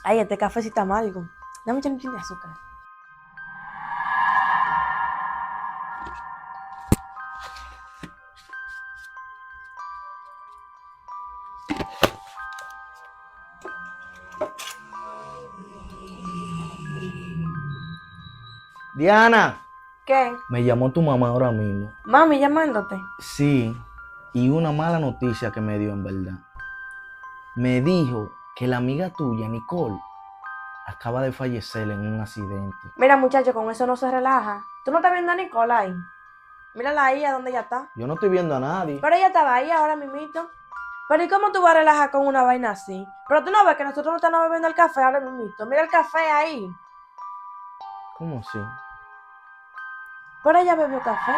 Ay, este café sí está amargo. Dame echar un chin de azúcar. Diana, ¿Qué? me llamó tu mamá ahora mismo. Mami llamándote. Sí, y una mala noticia que me dio en verdad. Me dijo que la amiga tuya, Nicole, acaba de fallecer en un accidente. Mira, muchacho, con eso no se relaja. ¿Tú no estás viendo a Nicole ahí? Mírala ahí, a dónde ella está. Yo no estoy viendo a nadie. Pero ella estaba ahí ahora mismito. Pero ¿y cómo tú vas a relajar con una vaina así? Pero tú no ves que nosotros no estamos bebiendo el café ahora mismito. Mira el café ahí. ¿Cómo así? Pero ella bebió café.